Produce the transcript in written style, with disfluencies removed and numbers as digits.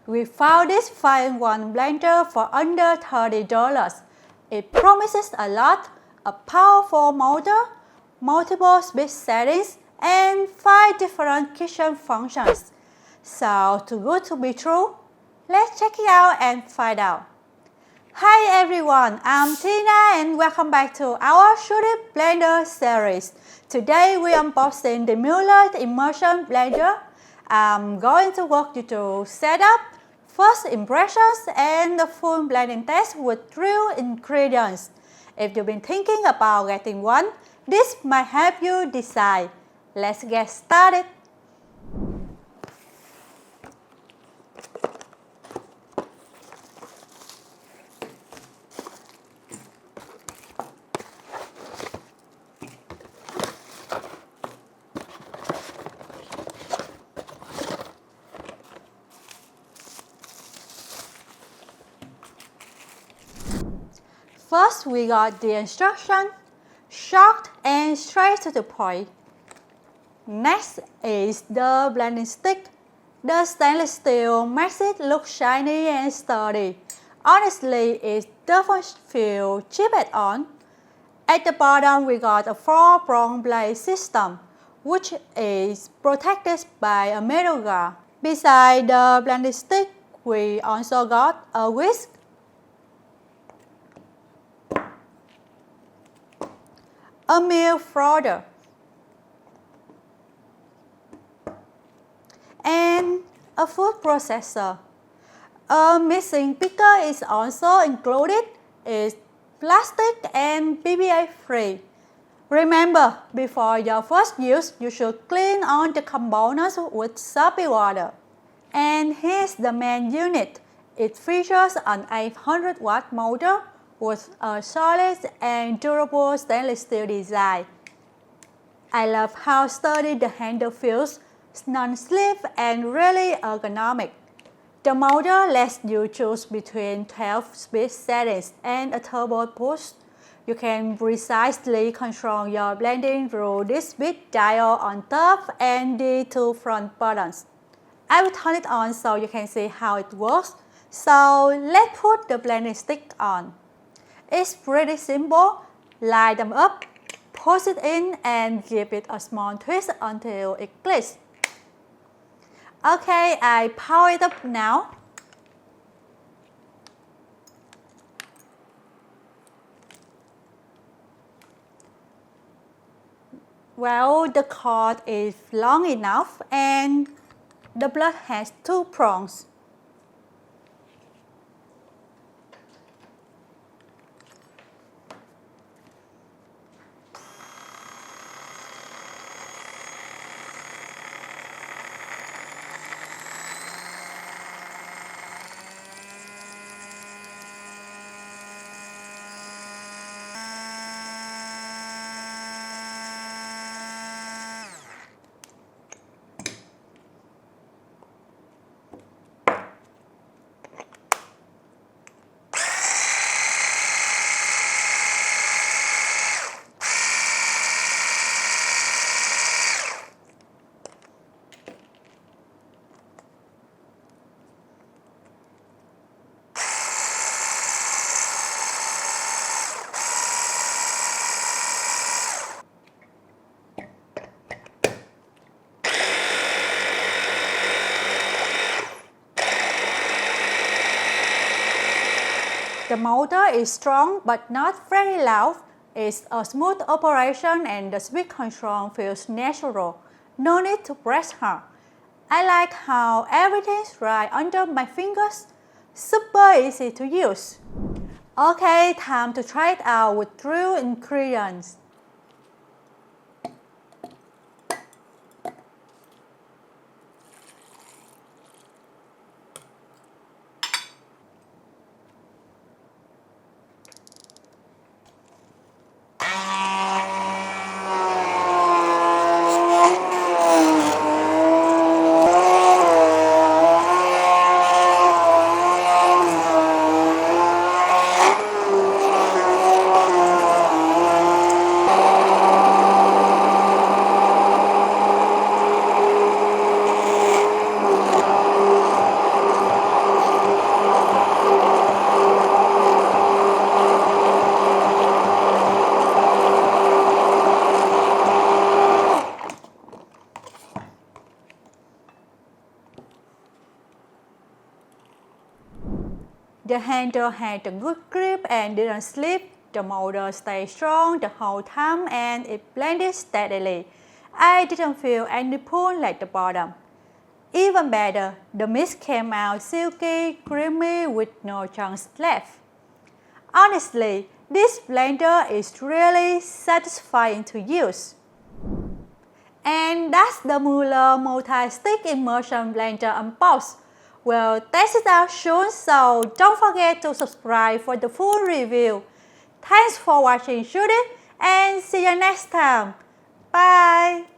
We found this 5-in-1 blender for under $30. It promises a lot, a powerful motor, multiple speed settings, and 5 different kitchen functions. So too good to be true? Let's check it out and find out. Hi everyone, I'm Tina and welcome back to our Shouldit Blender Series. Today we are unboxing the Mueller Immersion Blender. I'm going to walk you through setup, first impressions, and the full blending test with real ingredients. If you've been thinking about getting one, this might help you decide. Let's get started. First, we got the instruction, short and straight to the point. Next is the blending stick. The stainless steel makes it look shiny and sturdy. Honestly, it doesn't feel cheap at all. At the bottom, we got a 4-prong blade system, which is protected by a metal guard. Beside the blending stick, we also got a whisk, a milk frother, and a food processor. A mixing picker is also included. It's plastic and BPA free. Remember, before your first use, you should clean all the components with soapy water. And here's the main unit. It features an 800-watt motor with a solid and durable stainless steel design. I love how sturdy the handle feels, non-slip and really ergonomic. The motor lets you choose between 12 speed settings and a turbo push. You can precisely control your blending through this big dial on top and the 2 front buttons. I will turn it on so you can see how it works. So let's put the blending stick on. It's pretty simple. Line them up, push it in, and give it a small twist until it clicks. Okay, I power it up now. Well, the cord is long enough and the blade has 2 prongs. The motor is strong but not very loud. It's a smooth operation and the speed control feels natural. No need to press hard. I like how everything's right under my fingers. Super easy to use. Okay, time to try it out with real ingredients. The handle had a good grip and didn't slip. The motor stayed strong the whole time and it blended steadily. I didn't feel any pull like the bottom. Even better, the mix came out silky, creamy with no chunks left. Honestly, this blender is really satisfying to use. And that's the Mueller Multistick Immersion Blender Unbox. We'll test it out soon, so don't forget to subscribe for the full review. Thanks for watching Shouldit and see you next time. Bye!